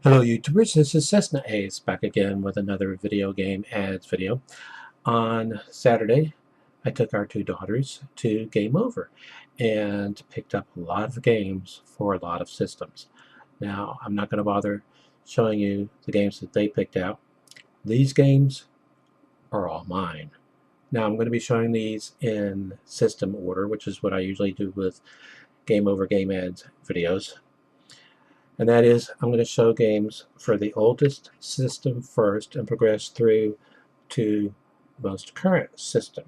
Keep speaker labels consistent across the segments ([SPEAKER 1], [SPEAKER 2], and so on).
[SPEAKER 1] Hello YouTubers, this is Cessna Ace back again with another video game ads video. On Saturday, I took our two daughters to Game Over and picked up a lot of games for a lot of systems. Now, I'm not going to bother showing you the games that they picked out. These games are all mine. Now, I'm going to be showing these in system order, which is what I usually do with Game Over game ads videos. And that is, I'm going to show games for the oldest system first and progress through to the most current system.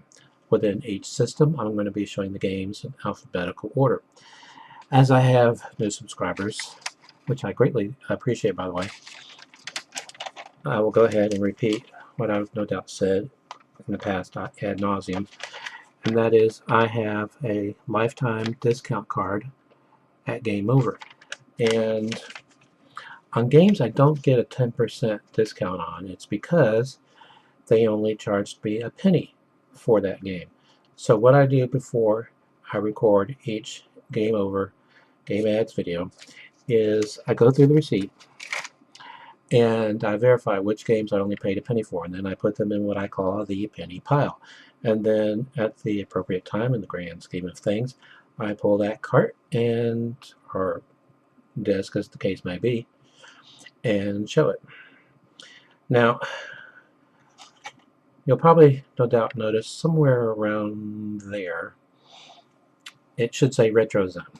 [SPEAKER 1] Within each system, I'm going to be showing the games in alphabetical order. As I have new subscribers, which I greatly appreciate, by the way, I will go ahead and repeat what I've no doubt said in the past ad nauseum, and that is I have a lifetime discount card at Game Over. And on games I don't get a 10% discount on, it's because they only charged me a penny for that game. So what I do before I record each Game Over game ads video is I go through the receipt and I verify which games I only paid a penny for, and then I put them in what I call the penny pile. And then at the appropriate time in the grand scheme of things, I pull that cart and or disc, as the case may be, and show it. Now, you'll probably, no doubt, notice somewhere around there it should say RetroZone.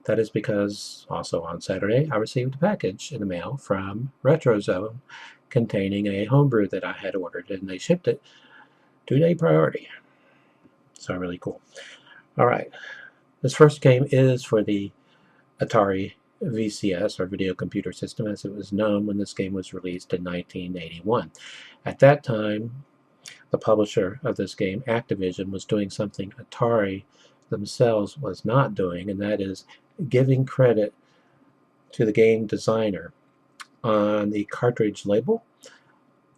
[SPEAKER 1] That is because also on Saturday I received a package in the mail from RetroZone containing a homebrew that I had ordered, and they shipped it 2-day priority. So really cool. Alright, this first game is for the Atari VCS, or Video Computer System, as it was known when this game was released in 1981. At that time, the publisher of this game, Activision, was doing something Atari themselves was not doing, and that is giving credit to the game designer on the cartridge label,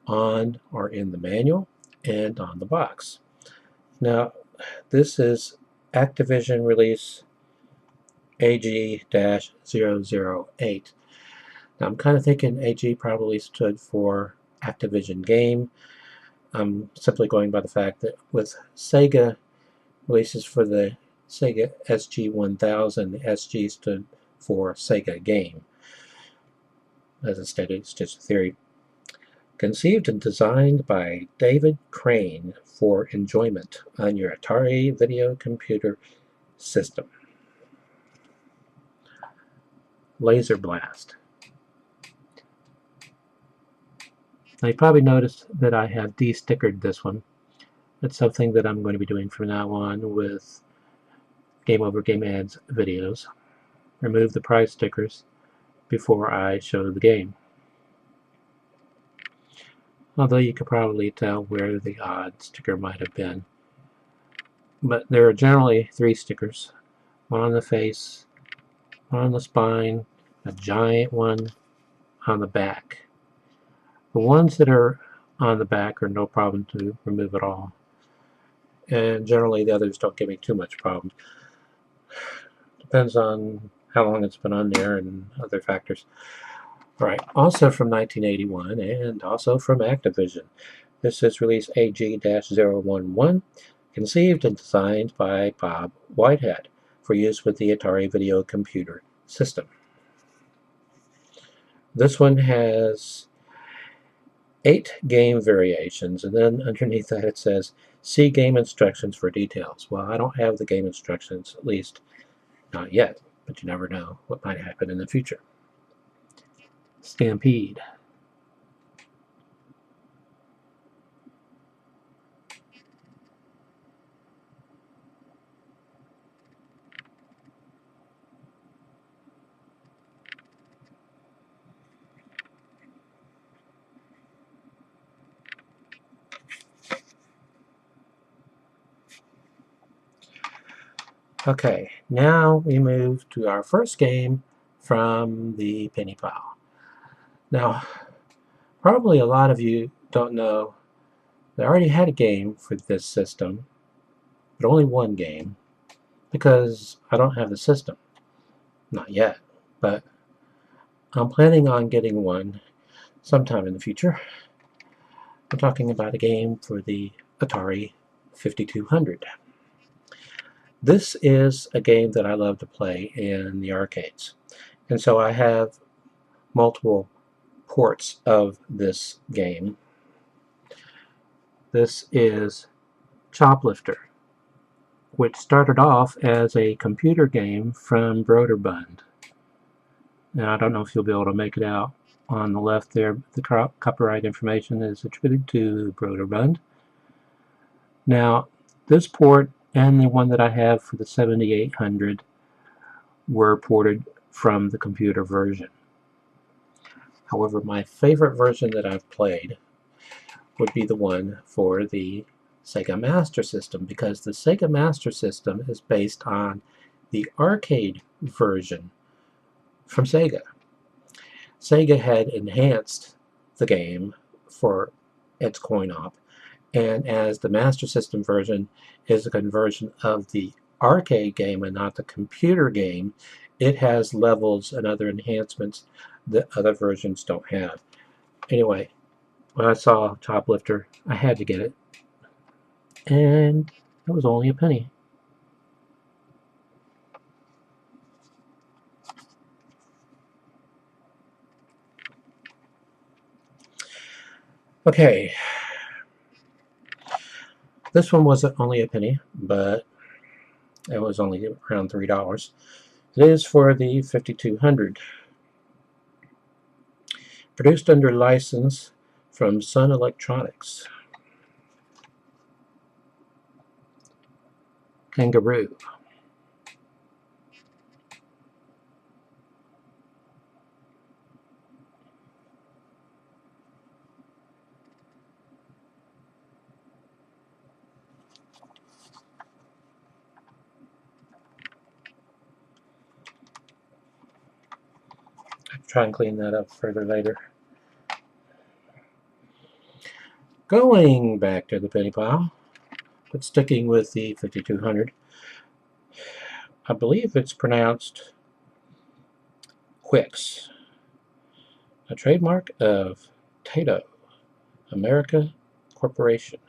[SPEAKER 1] on or in the manual, and on the box. Now, this is Activision release AG-008. Now, I'm kind of thinking AG probably stood for Activision Game. I'm simply going by the fact that with Sega releases for the Sega SG-1000, the SG stood for Sega Game. As I stated, it's just a theory. Conceived and designed by David Crane for enjoyment on your Atari Video Computer System. Laser Blast. Now, you probably noticed that I have de-stickered this one. It's something that I'm going to be doing from now on with Game Over Game Ads videos. Remove the price stickers before I show the game. Although you could probably tell where the odd sticker might have been. But there are generally 3 stickers. One on the face, one on the spine, a giant one on the back. The ones that are on the back are no problem to remove at all. And generally the others don't give me too much problem. Depends on how long it's been on there and other factors. Alright, also from 1981 and also from Activision. This is release AG-011, conceived and designed by Bob Whitehead for use with the Atari Video Computer System. This one has 8 game variations, and then underneath that it says, see game instructions for details. Well, I don't have the game instructions, at least not yet, but you never know what might happen in the future. Stampede. Okay, now we move to our first game from the penny pile. Now, probably a lot of you don't know that I already had a game for this system, but only one game, because I don't have the system. Not yet, but I'm planning on getting one sometime in the future. I'm talking about a game for the Atari 5200. This is a game that I love to play in the arcades, and so I have multiple ports of this game. This is Choplifter, which started off as a computer game from Broderbund. Now, I don't know if you'll be able to make it out on the left there. The copyright information is attributed to Broderbund. Now, this port and the one that I have for the 7800 were ported from the computer version. However, my favorite version that I've played would be the one for the Sega Master System, because the Sega Master System is based on the arcade version from Sega. Sega had enhanced the game for its coin-op, and as the Master System version is a conversion of the arcade game and not the computer game, it has levels and other enhancements that other versions don't have. Anyway, when I saw Choplifter, I had to get it, and it was only a penny. Okay, this one wasn't only a penny, but it was only around $3. It is for the 5200. Produced under license from Sun Electronics. Kangaroo. I'll try and clean that up further later. Going back to the penny pile, but sticking with the 5200, I believe it's pronounced Quix, a trademark of Tato America Corporation.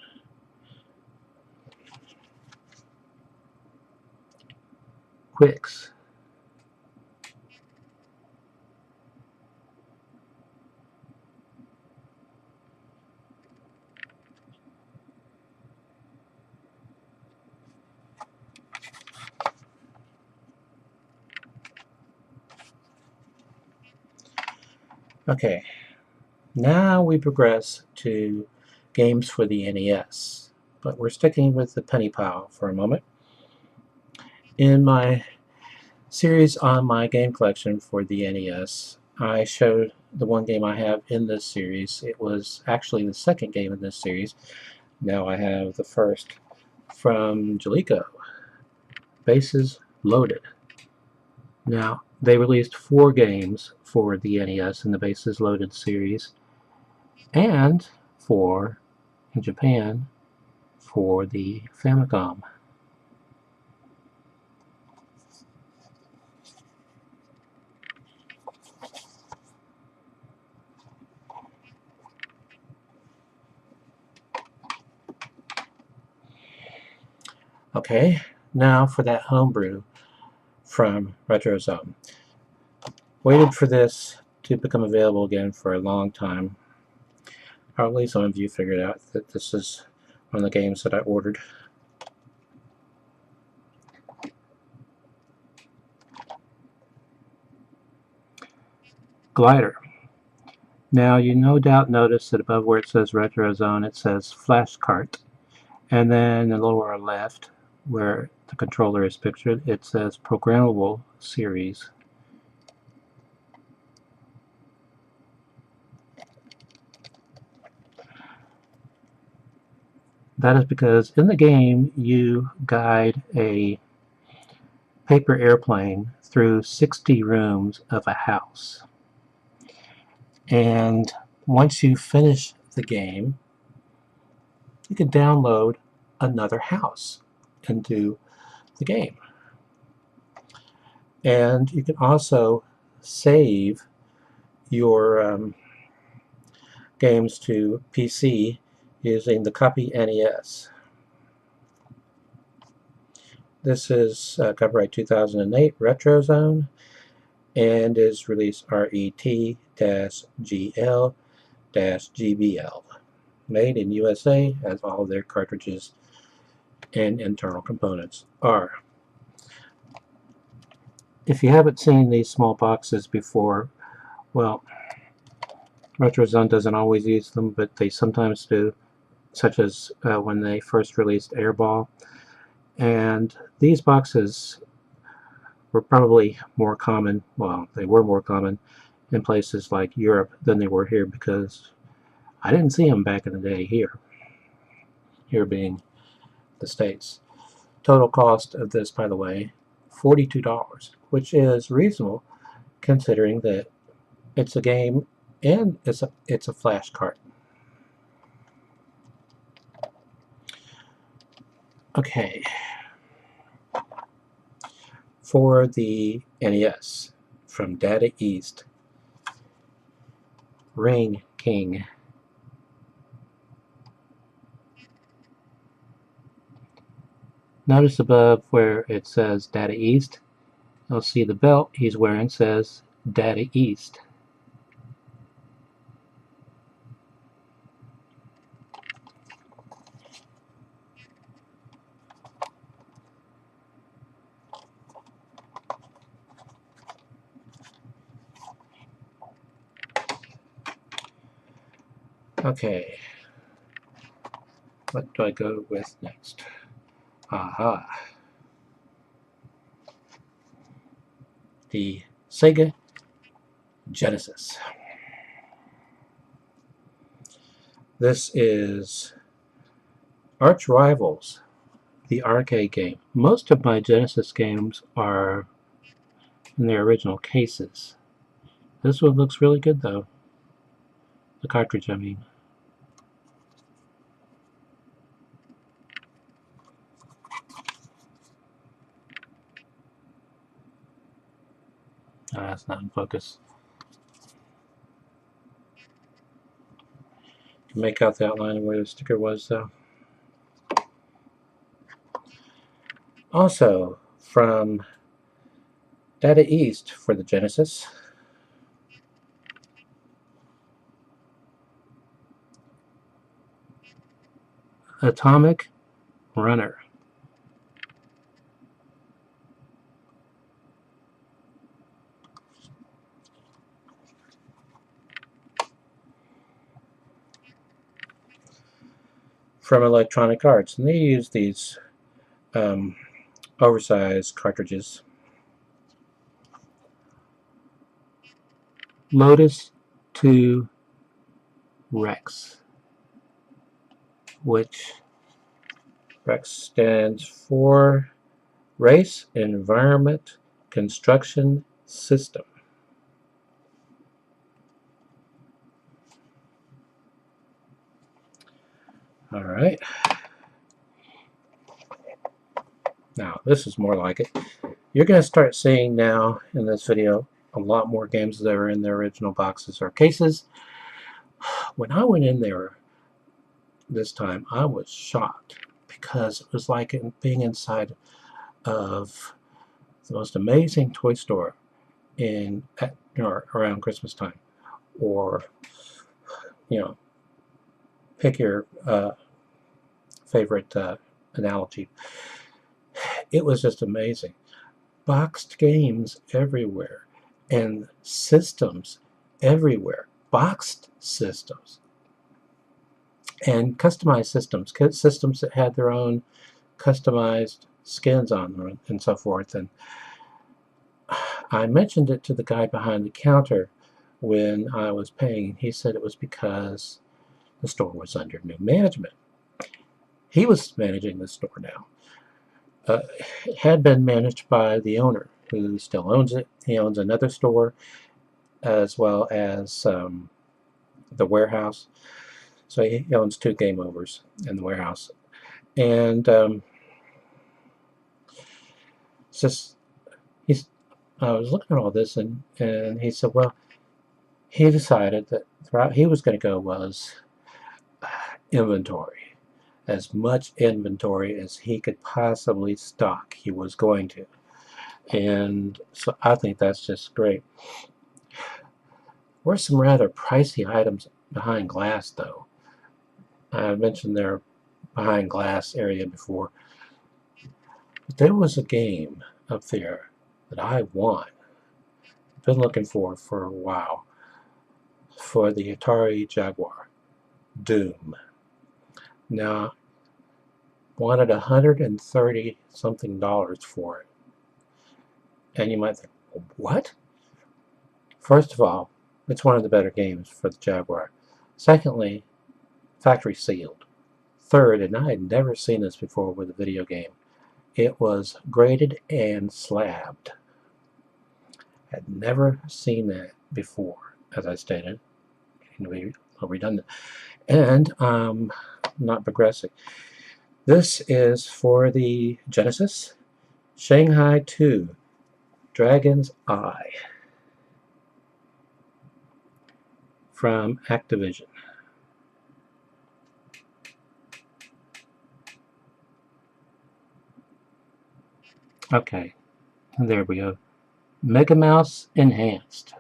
[SPEAKER 1] Quix. Okay, now we progress to games for the NES, but we're sticking with the penny pile for a moment. In my series on my game collection for the NES, I showed the one game I have in this series. It was actually the second game in this series. Now I have the first from Jaleco, Bases Loaded. Now, they released 4 games for the NES in the Bases Loaded series, and 4 in Japan for the Famicom. Okay, now for that homebrew from RetroZone. Waited for this to become available again for a long time. Probably some of you figured out that this is one of the games that I ordered. Glider. Now you no doubt notice that above where it says RetroZone it says Flash Cart, and then in the lower left where the controller is pictured it says Programmable Series. That is because in the game you guide a paper airplane through 60 rooms of a house. And once you finish the game, you can download another house into the game. And you can also save your games to PC using the Copy NES. This is copyright 2008 RetroZone and is released RET-GL-GBL. Made in USA, as all of their cartridges and internal components are. If you haven't seen these small boxes before, well, RetroZone doesn't always use them, but they sometimes do, such as when they first released Airball. And these boxes were probably more common, well, they were more common in places like Europe than they were here, because I didn't see them back in the day here being the States. Total cost of this, by the way, $42, which is reasonable considering that it's a game and it's a flash cart. Okay, for the NES from Data East, Ring King. Notice above where it says Data East, you'll see the belt he's wearing says Data East. Okay, what do I go with next? Aha. The Sega Genesis. This is Arch Rivals, the arcade game. Most of my Genesis games are in their original cases. This one looks really good though. The cartridge, I mean. That's not in focus. You can make out the outline of where the sticker was though. Also, from Data East for the Genesis, Atomic Runner. From Electronic Arts, and they use these oversized cartridges. Lotus 2 Rex, which Rex stands for Race Environment Construction System. All right. Now, this is more like it. You're going to start seeing now in this video a lot more games that are in their original boxes or cases. When I went in there this time, I was shocked because it was like being inside of the most amazing toy store around Christmas time, or pick your favorite analogy. It was just amazing. Boxed games everywhere and systems everywhere. Boxed systems and customized systems that had their own customized skins on them and so forth. And I mentioned it to the guy behind the counter when I was paying. He said it was because the store was under new management. He was managing the store now. It had been managed by the owner, who still owns it. He owns another store as well as the warehouse. So he owns 2 Game Overs in the warehouse. And I was looking at all this, and he said, well, he decided that the route he was going to go was inventory. As much inventory as he could possibly stock, he was going to. And so I think that's just great. There were some rather pricey items behind glass, though. I mentioned their behind glass area before. But there was a game up there that I want. Been looking for a while. For the Atari Jaguar. Doom. Now, wanted $130 something for it. And you might think, what? First of all, it's one of the better games for the Jaguar. Secondly, factory sealed. Third, and I had never seen this before with a video game, it was graded and slabbed. Had never seen that before, as I stated. To be redundant. And not progressing. This is for the Genesis Shanghai 2 Dragon's Eye from Activision. Okay, there we go. Mega Mouse Enhanced.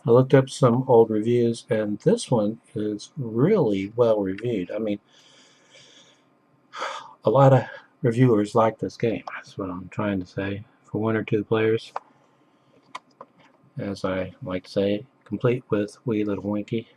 [SPEAKER 1] I looked up some old reviews, and this one is really well reviewed. I mean, a lot of reviewers like this game. That's what I'm trying to say. For one or two players, as I like to say, complete with Wee Little Winky.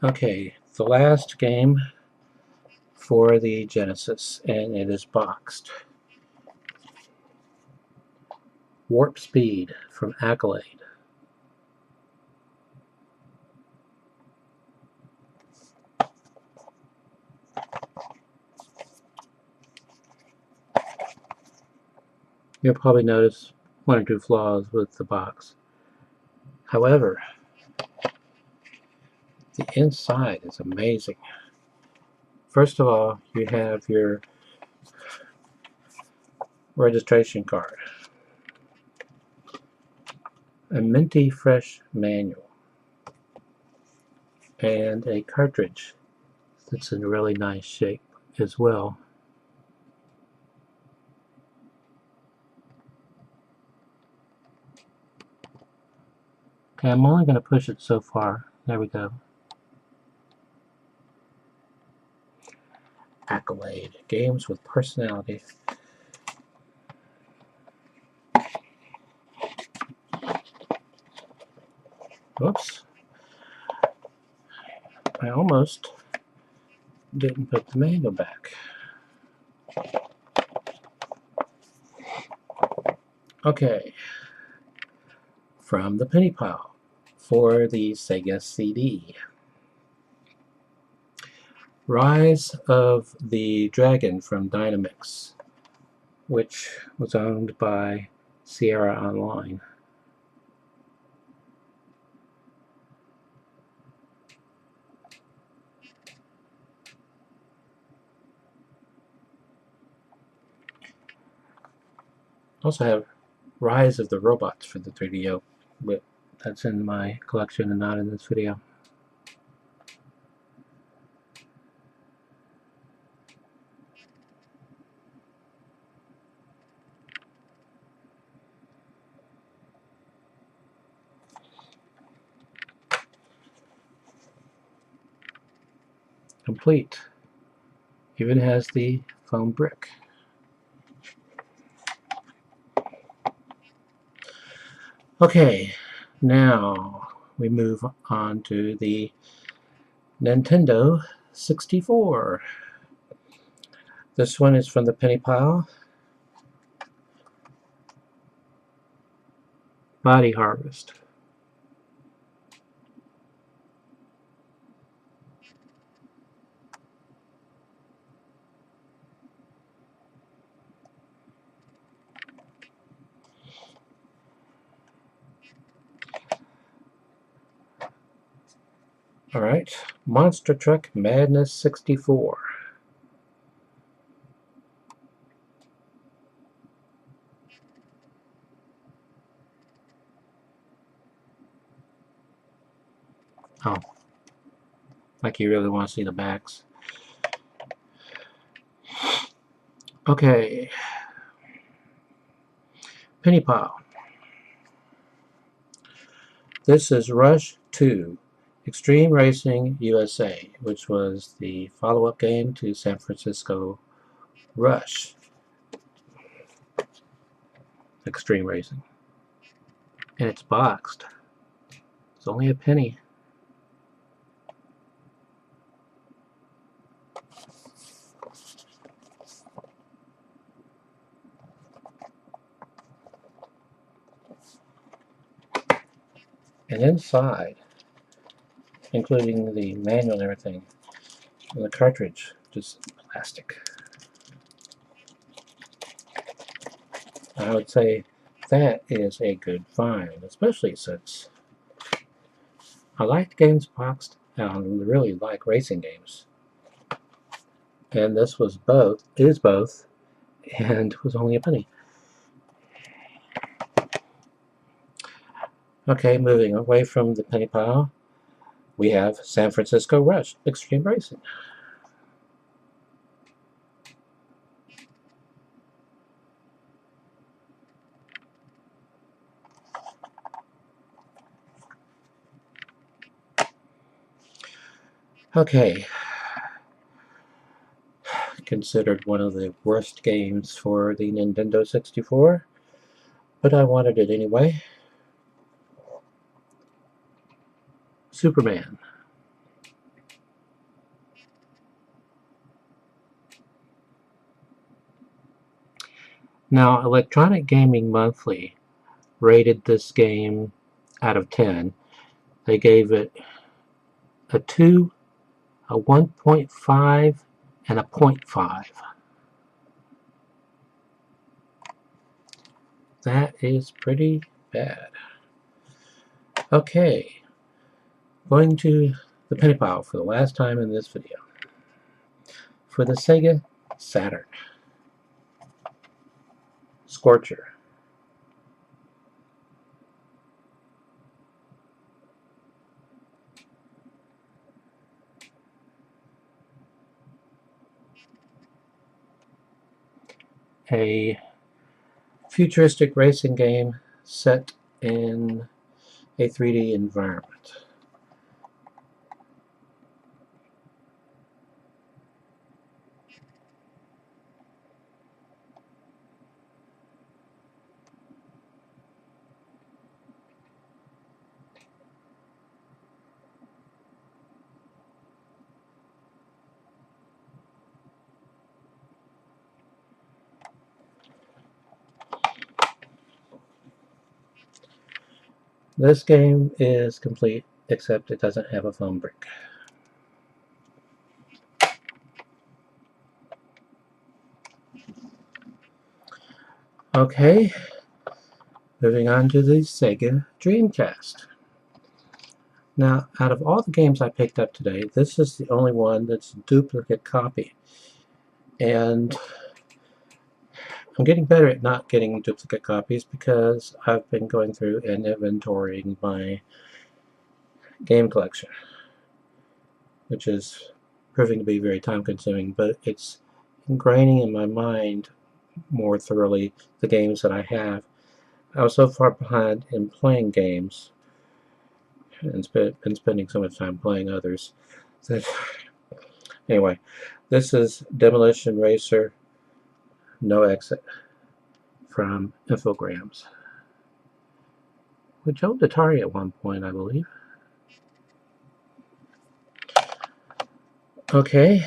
[SPEAKER 1] Okay, the last game for the Genesis, and it is boxed. Warp Speed from Accolade. You'll probably notice one or two flaws with the box. However, the inside is amazing. First of all, you have your registration card, a minty fresh manual, and a cartridge that's in really nice shape as well. Okay, I'm only going to push it so far. There we go. Accolade, games with personality. Whoops. I almost didn't put the manual back. Okay. From the penny pile for the Sega CD. Rise of the Dragon from Dynamix, which was owned by Sierra Online. Also have Rise of the Robots for the 3DO, but that's in my collection and not in this video. Complete. Even has the foam brick. Okay, now we move on to the Nintendo 64. This one is from the penny pile Body Harvest. All right, Monster Truck Madness 64. Oh, like you really want to see the backs. Okay, Penny Pile. This is Rush 2, Extreme Racing USA, which was the follow-up game to San Francisco Rush Extreme Racing. And it's boxed. It's only a penny. And inside, including the manual and everything, and the cartridge, just plastic. I would say that is a good find, especially since I like games boxed and I really like racing games. And this was both, is both, and was only a penny. Okay, moving away from the penny pile, we have San Francisco Rush Extreme Racing. Okay, considered one of the worst games for the Nintendo 64, but I wanted it anyway. Superman. Now, Electronic Gaming Monthly rated this game out of 10. They gave it a 2, a 1.5, and a 0.5. That is pretty bad. Okay, going to the penny pile for the last time in this video. For the Sega Saturn, Scorcher. A futuristic racing game set in a 3D environment. This game is complete, except it doesn't have a phone brick. Okay, moving on to the Sega Dreamcast. Now, out of all the games I picked up today, this is the only one that's a duplicate copy. And I'm getting better at not getting duplicate copies because I've been going through and inventorying my game collection, which is proving to be very time consuming, but it's ingraining in my mind more thoroughly the games that I have. I was so far behind in playing games and been spending so much time playing others that anyway, this is Demolition Racer No Exit from Infogrames, which owned Atari at one point, I believe. Okay,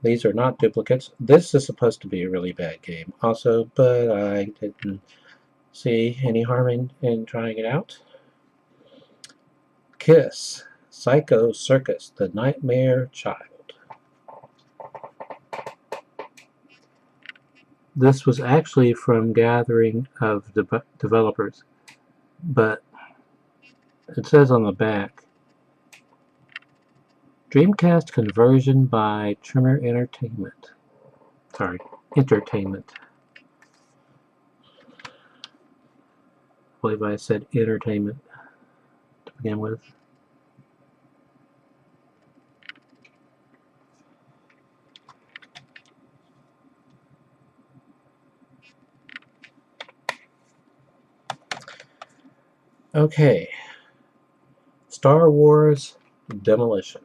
[SPEAKER 1] these are not duplicates. This is supposed to be a really bad game also, but I didn't See any harm in trying it out? Kiss, Psycho Circus, The Nightmare Child. This was actually from Gathering of Developers, but it says on the back, Dreamcast conversion by Trimmer Entertainment. Sorry, Entertainment. I believe I said entertainment to begin with. Okay, Star Wars Demolition.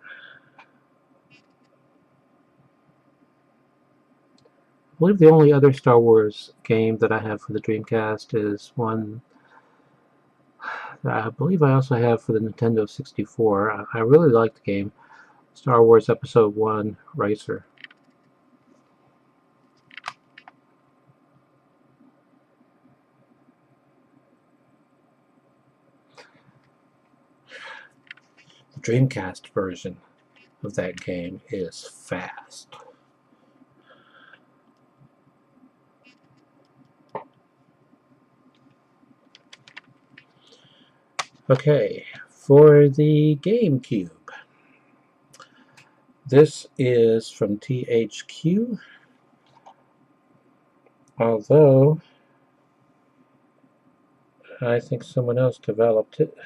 [SPEAKER 1] I believe the only other Star Wars game that I have for the Dreamcast is one that I believe I also have for the Nintendo 64. I really like the game, Star Wars Episode 1 Racer. The Dreamcast version of that game is fast. Okay, for the GameCube, this is from THQ, although I think someone else developed it.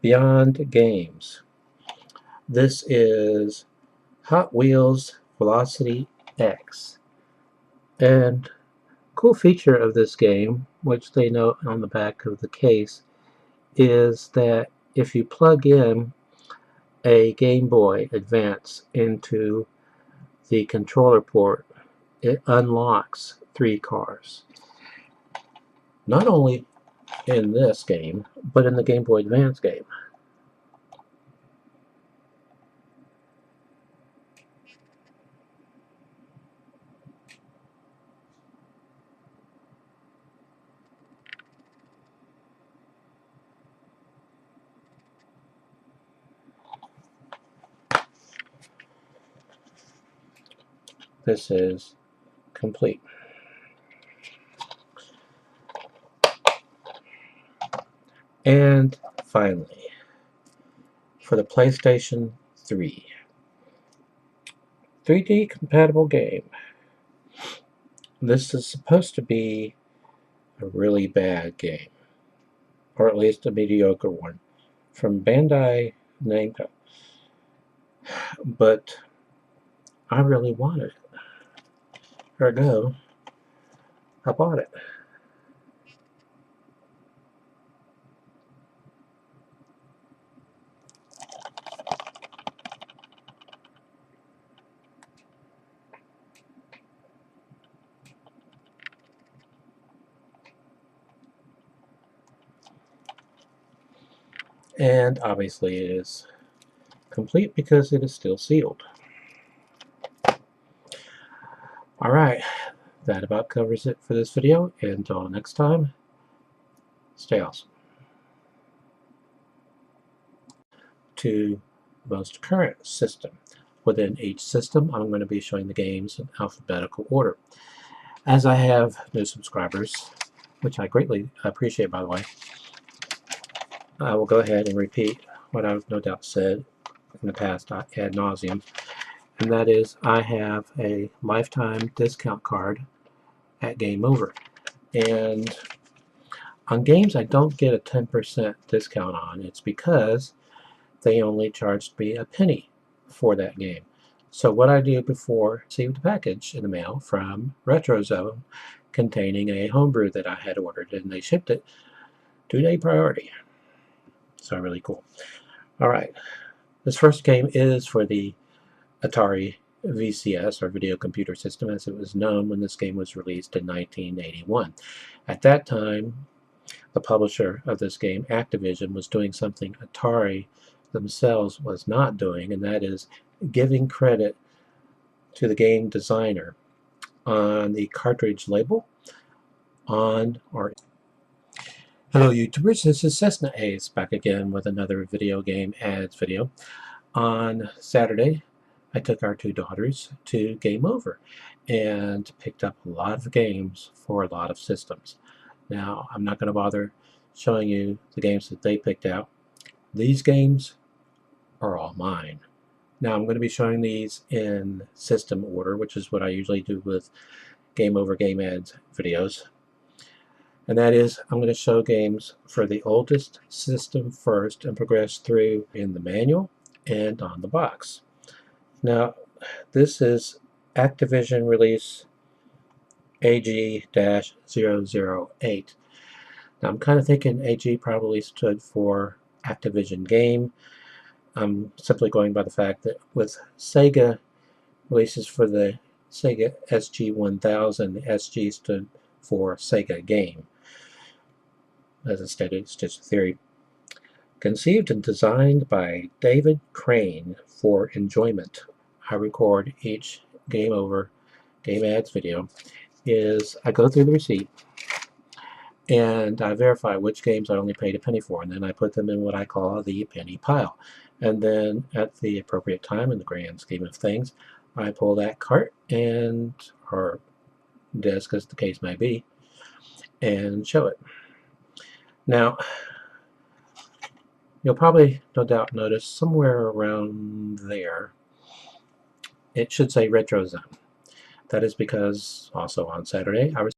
[SPEAKER 1] Beyond Games. This is Hot Wheels Velocity X. And cool feature of this game, which they note on the back of the case, is that if you plug in a Game Boy Advance into the controller port, it unlocks 3 cars. Not only in this game, but in the Game Boy Advance game. This is complete. And finally, for the PlayStation 3, 3D compatible game. This is supposed to be a really bad game, or at least a mediocre one, from Bandai Namco. But I really wanted it. Ergo, I bought it. And obviously it is complete because it is still sealed. Alright, that about covers it for this video. Until next time, stay awesome. To most current system. Within each system, I'm going to be showing the games in alphabetical order. As I have new subscribers, which I greatly appreciate, by the way, I will go ahead and repeat what I've no doubt said in the past ad nauseum, and that is I have a lifetime discount card at Game Over. And on games I don't get a 10% discount on, it's because they only charged me a penny for that game. So what I do before I received a package in the mail from RetroZone containing a homebrew that I had ordered, and they shipped it 2-day priority. So really cool. Alright, this first game is for the Atari VCS, or Video Computer System, as it was known when this game was released in 1981. At that time, the publisher of this game, Activision, was doing something Atari themselves was not doing, and that is giving credit to the game designer on the cartridge label. on or Hello YouTubers, this is Cessna Ace back again with another video game ads video. On Saturday, I took our two daughters to Game Over and picked up a lot of games for a lot of systems. Now, I'm not going to bother showing you the games that they picked out. These games are all mine. Now, I'm going to be showing these in system order, which is what I usually do with Game Over game ads videos. And that is, I'm going to show games for the oldest system first and progress through in the manual and on the box. Now, this is Activision release AG-008. Now, I'm kind of thinking AG probably stood for Activision Game. I'm simply going by the fact that with Sega releases for the Sega SG-1000, the SG stood for Sega Game. As a stitch theory. Conceived and designed by David Crane for enjoyment. I record each Game Over game ads video is I go through the receipt and I verify which games I only paid a penny for, and then I put them in what I call the penny pile. And then at the appropriate time in the grand scheme of things, I pull that cart and or disc as the case may be and show it. Now, you'll probably, no doubt, notice somewhere around there it should say RetroZone. That is because also on Saturday I